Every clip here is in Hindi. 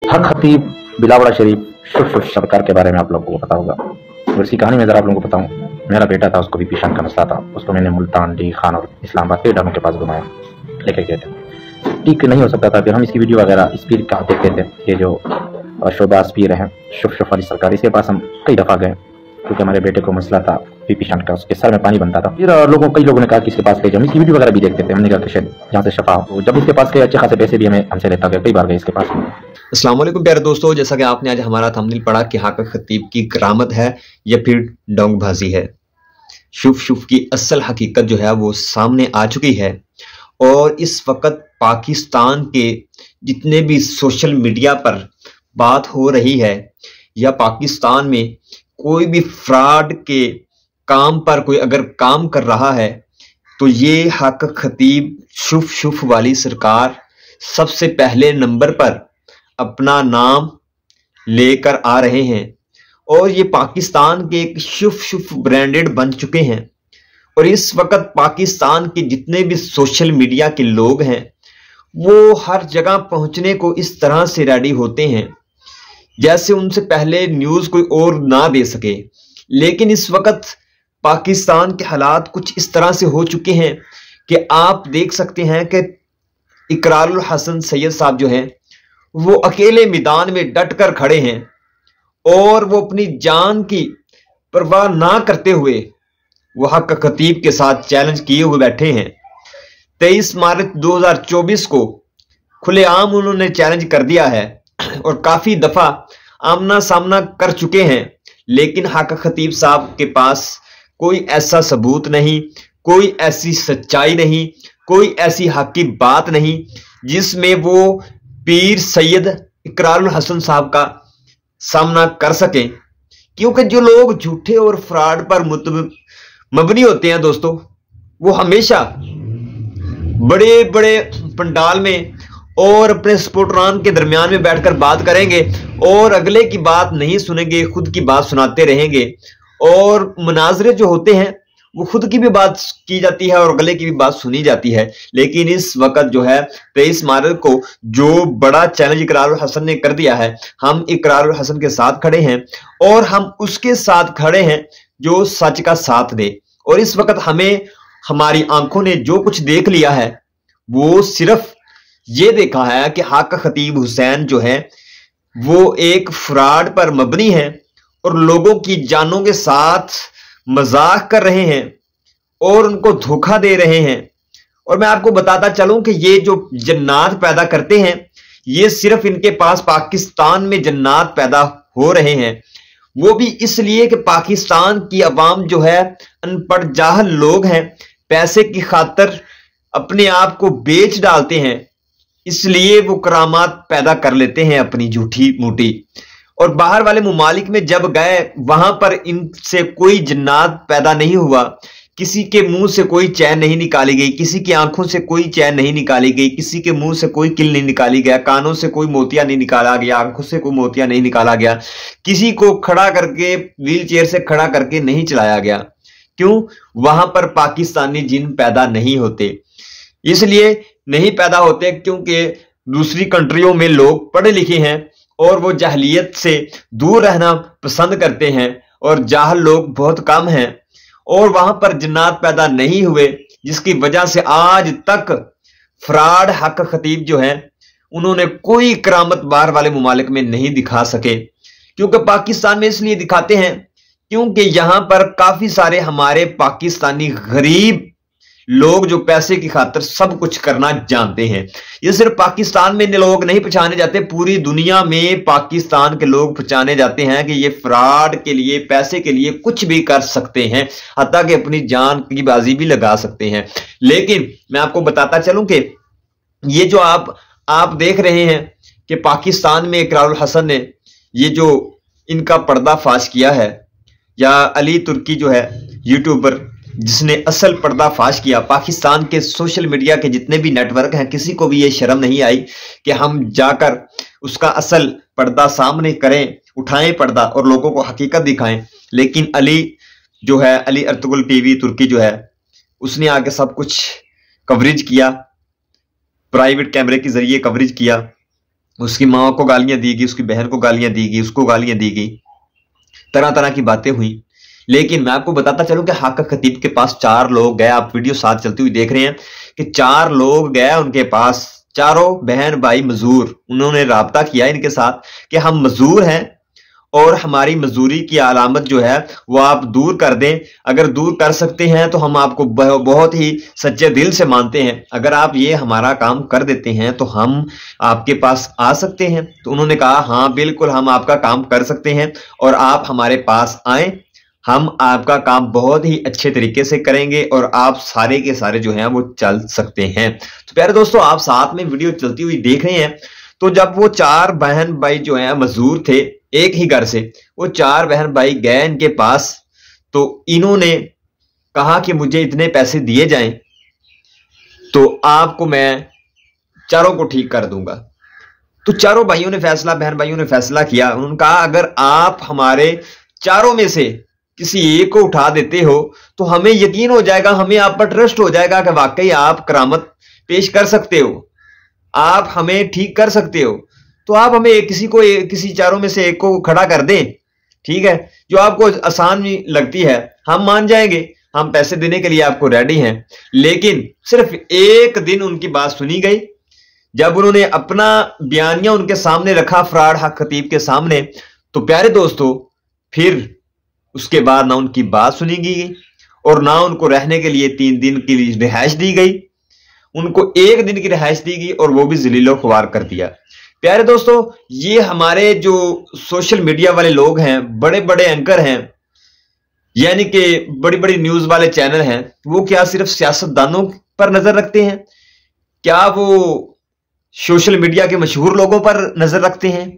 हक खतीब बिलावड़ा शरीफ शुफ सरकार के बारे में आप लोगों को पता होगा। और इसकी कहानी में जरा आप लोगों को बताऊं। मेरा बेटा था, उसको भी पेशान का मसला था। उसको मैंने मुल्तान, डी खान और इस्लामाबाद के डॉक्टर के पास घुमाया, लेके गए थे। ठीक नहीं हो सकता था। फिर हम इसकी वीडियो वगैरह इस पीर का देखते थे। ये जो शोबाज पीर हैं शुफ वाली सरकार, इसके पास हम कई दफ़ा गए क्योंकि हमारे बेटे को मसला था पीपी शंट का, उसके सर में पानी बनता था। फिर कई लोगों ने कहा कि इसके पास ले जाओ। हम इसकी वीडियो वगैरह भी देखते थे। हमने कहा कि शायद यहाँ से शफा हो। जब इसके पास गए अच्छे खासे पैसे भी हमसे लेता गया, कई बार गए इसके पास। अस्सलाम वालेकुम प्यारे दोस्तों, जैसा कि आपने आज हमारा थंबनेल पढ़ा कि हाका खतीब की करामत है या फिर डोंगबाजी है। शुफ की असल हकीकत जो है वो सामने आ चुकी है। और इस वक्त पाकिस्तान के जितने भी सोशल मीडिया पर बात हो रही है या पाकिस्तान में कोई भी फ्रॉड के काम पर कोई अगर काम कर रहा है तो ये हाका खतीब शुफ वाली सरकार सबसे पहले नंबर पर अपना नाम लेकर आ रहे हैं। और ये पाकिस्तान के एक शुफ ब्रांडेड बन चुके हैं। और इस वक्त पाकिस्तान के जितने भी सोशल मीडिया के लोग हैं वो हर जगह पहुंचने को इस तरह से रेडी होते हैं जैसे उनसे पहले न्यूज कोई और ना दे सके। लेकिन इस वक्त पाकिस्तान के हालात कुछ इस तरह से हो चुके हैं कि आप देख सकते हैं कि इकरारुल हसन सैयद साहब जो हैं वो अकेले मैदान में डट कर खड़े हैं और वो अपनी जान की परवाह ना करते हुए वो हक खतीब के साथ चैलेंज किए हुए बैठे हैं। 23 मार्च 2024 को खुलेआम उन्होंने चैलेंज कर दिया है और काफी दफा आमना सामना कर चुके हैं। लेकिन हक खतीब साहब के पास कोई ऐसा सबूत नहीं, कोई ऐसी सच्चाई नहीं, कोई ऐसी हक की बात नहीं जिसमें वो पीर सैयद इकरारुल हसन साहब का सामना कर सकें। क्योंकि जो लोग झूठे और फ्रॉड पर मबनी होते हैं दोस्तों, वो हमेशा बड़े बड़े पंडाल में और अपने सपोर्टरान के दरमियान में बैठकर बात करेंगे और अगले की बात नहीं सुनेंगे, खुद की बात सुनाते रहेंगे। और मुनाजरे जो होते हैं वो खुद की भी बात की जाती है और अगले की भी बात सुनी जाती है। लेकिन इस वक्त जो है 23 मार्च को जो बड़ा चैलेंज इकरारुल हसन ने कर दिया है, हम इकरारुल हसन के साथ खड़े हैं और हम उसके साथ खड़े हैं जो सच का साथ दे। और इस वक्त हमें हमारी आंखों ने जो कुछ देख लिया है वो सिर्फ ये देखा है कि हाका खतीब हुसैन जो है वो एक फ्रॉड पर मबनी है और लोगों की जानों के साथ मजाक कर रहे हैं और उनको धोखा दे रहे हैं। और मैं आपको बताता चलूं कि ये जो जन्नात पैदा करते हैं ये सिर्फ इनके पास पाकिस्तान में जन्नात पैदा हो रहे हैं, वो भी इसलिए कि पाकिस्तान की अवाम जो है अनपढ़ जाहल लोग हैं, पैसे की खातिर अपने आप को बेच डालते हैं, इसलिए वो करामात पैदा कर लेते हैं अपनी झूठी मूठी। और बाहर वाले मुमालिक में जब गए वहां पर इनसे कोई जन्नात पैदा नहीं हुआ, किसी के मुंह से कोई चैन नहीं निकाली गई, किसी की आंखों से कोई चैन नहीं निकाली गई, किसी के मुंह से कोई किल नहीं निकाली गया, कानों से कोई मोतिया नहीं निकाला गया, आंखों से कोई मोतिया नहीं निकाला गया, किसी को खड़ा करके व्हील चेयर से खड़ा करके नहीं चलाया गया। क्यों? वहां पर पाकिस्तानी जिन पैदा नहीं होते। इसलिए नहीं पैदा होते क्योंकि दूसरी कंट्रियों में लोग पढ़े लिखे हैं और वो जाहलियत से दूर रहना पसंद करते हैं और जाहल लोग बहुत कम हैं और वहां पर जन्नात पैदा नहीं हुए, जिसकी वजह से आज तक फ्रॉड हक खतीब जो है उन्होंने कोई करामत बाहर वाले मुमालिक में नहीं दिखा सके। क्योंकि पाकिस्तान में इसलिए दिखाते हैं क्योंकि यहां पर काफी सारे हमारे पाकिस्तानी गरीब लोग जो पैसे की खातिर सब कुछ करना जानते हैं। ये सिर्फ पाकिस्तान में लोग नहीं पहचाने जाते, पूरी दुनिया में पाकिस्तान के लोग पहचाने जाते हैं कि ये फ्रॉड के लिए, पैसे के लिए कुछ भी कर सकते हैं, हत्ता कि अपनी जान की बाजी भी लगा सकते हैं। लेकिन मैं आपको बताता चलूं कि ये जो आप देख रहे हैं कि पाकिस्तान में इकरारुल हसन ने ये जो इनका पर्दाफाश किया है, या अली तुर्की जो है यूट्यूबर जिसने असल पर्दाफाश किया, पाकिस्तान के सोशल मीडिया के जितने भी नेटवर्क हैं किसी को भी ये शर्म नहीं आई कि हम जाकर उसका असल पर्दा सामने करें, उठाएं पर्दा और लोगों को हकीकत दिखाएं। लेकिन अली जो है, अली अर्तुगरुल टीवी तुर्की जो है, उसने आगे सब कुछ कवरेज किया, प्राइवेट कैमरे के जरिए कवरेज किया उसकी माँ को गालियां दी गई, उसकी बहन को गालियां दी गई, उसको गालियां दी गई, तरह तरह की बातें हुई। लेकिन मैं आपको बताता चलूं कि हाका खतीब के पास 4 लोग गए, आप वीडियो साथ चलती हुई देख रहे हैं कि 4 लोग गए उनके पास, चारों बहन भाई मजदूर। उन्होंने राब्ता किया इनके साथ कि हम मजदूर हैं और हमारी मजदूरी की अलामत जो है वो आप दूर कर दें। अगर दूर कर सकते हैं तो हम आपको बहुत ही सच्चे दिल से मानते हैं, अगर आप ये हमारा काम कर देते हैं तो हम आपके पास आ सकते हैं। तो उन्होंने कहा हाँ बिल्कुल हम आपका काम कर सकते हैं और आप हमारे पास आए, हम आपका काम बहुत ही अच्छे तरीके से करेंगे और आप सारे के सारे जो हैं वो चल सकते हैं। तो प्यारे दोस्तों, आप साथ में वीडियो चलती हुई देख रहे हैं। तो जब वो 4 बहन भाई जो हैं मजदूर थे एक ही घर से, वो 4 बहन भाई गए इनके पास, तो इन्होंने कहा कि मुझे इतने पैसे दिए जाएं तो आपको मैं चारों को ठीक कर दूंगा। तो चारों भाइयों ने फैसला, बहन भाइयों ने फैसला किया। उन्होंने कहा अगर आप हमारे चारों में से किसी एक को उठा देते हो तो हमें यकीन हो जाएगा, हमें आप पर ट्रस्ट हो जाएगा कि वाकई आप करामत पेश कर सकते हो, आप हमें ठीक कर सकते हो। तो आप हमें किसी चारों में से एक को खड़ा कर दें, ठीक है, जो आपको आसान भी लगती है, हम मान जाएंगे, हम पैसे देने के लिए आपको रेडी हैं। लेकिन सिर्फ एक दिन उनकी बात सुनी गई, जब उन्होंने अपना बयानिया उनके सामने रखा फराड हक खतीब के सामने, तो प्यारे दोस्तों फिर उसके बाद ना उनकी बात सुनी गई और ना उनको रहने के लिए 3 दिन की रिहाइश दी गई। उनको 1 दिन की रिहाइश दी गई और वो भी जलीलो ख्वार कर दिया। प्यारे दोस्तों, ये हमारे जो सोशल मीडिया वाले लोग हैं, बड़े बड़े एंकर हैं, यानी कि बड़ी बड़ी न्यूज वाले चैनल हैं, वो क्या सिर्फ सियासतदानों पर नजर रखते हैं? क्या वो सोशल मीडिया के मशहूर लोगों पर नजर रखते हैं?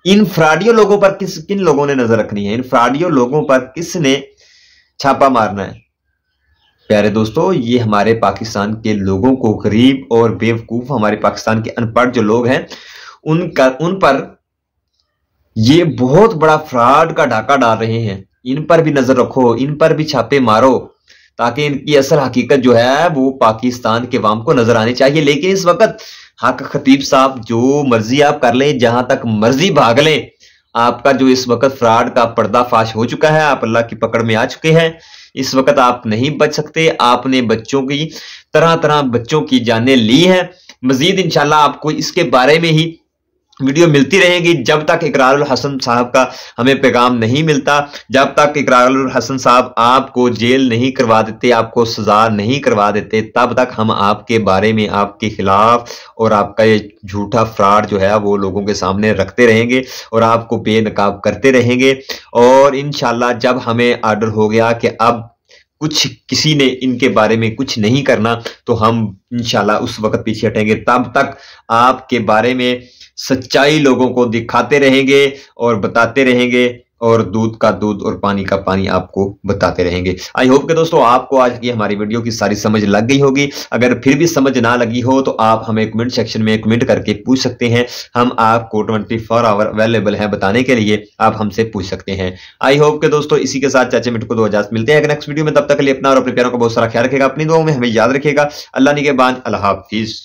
इन फ्रॉडियों लोगों पर किन लोगों ने नजर रखनी है? इन फ्रॉडियों लोगों पर किसने छापा मारना है? प्यारे दोस्तों, ये हमारे पाकिस्तान के लोगों को, गरीब और बेवकूफ हमारे पाकिस्तान के अनपढ़ जो लोग हैं, उन पर ये बहुत बड़ा फ्रॉड का डाका डाल रहे हैं। इन पर भी नजर रखो, इन पर भी छापे मारो, ताकि इनकी असल हकीकत जो है वो पाकिस्तान के अवाम को नजर आनी चाहिए। लेकिन इस वक्त हक खतीब साहब जो मर्जी आप कर लें, जहां तक मर्जी भाग लें, आपका जो इस वक्त फ्रॉड का पर्दाफाश हो चुका है, आप अल्लाह की पकड़ में आ चुके हैं। इस वक्त आप नहीं बच सकते। आपने बच्चों की तरह तरह बच्चों की जानें ली हैं। मजीद इंशाल्लाह आपको इसके बारे में ही वीडियो मिलती रहेगी। जब तक इकरारुल हसन साहब का हमें पैगाम नहीं मिलता, जब तक इकरारुल हसन साहब आपको जेल नहीं करवा देते, आपको सजा नहीं करवा देते, तब तक हम आपके बारे में, आपके खिलाफ और आपका ये झूठा फ्रॉड जो है वो लोगों के सामने रखते रहेंगे और आपको बेनकाब करते रहेंगे। और इंशाल्लाह जब हमें ऑर्डर हो गया कि अब कुछ किसी ने इनके बारे में कुछ नहीं करना, तो हम इंशाल्लाह उस वक्त पीछे हटेंगे। तब तक आपके बारे में सच्चाई लोगों को दिखाते रहेंगे और बताते रहेंगे, और दूध का दूध और पानी का पानी आपको बताते रहेंगे। आई होप कि दोस्तों आपको आज की हमारी वीडियो की सारी समझ लग गई होगी। अगर फिर भी समझ ना लगी हो तो आप हमें कमेंट सेक्शन में कमेंट करके पूछ सकते हैं। हम आपको 24 आवर अवेलेबल है बताने के लिए, आप हमसे पूछ सकते हैं। आई होप कि दोस्तों इसी के साथ चाचा मिनट को 2 इजाजत मिलते हैं नेक्स्ट वीडियो में। तब तक के लिए अपना और अपने प्यारों का बहुत सारा ख्याल रखेगा, अपनी दुआओं में हमें याद रखेगा। अल्लाह निगहबान, अल्लाह हाफिज।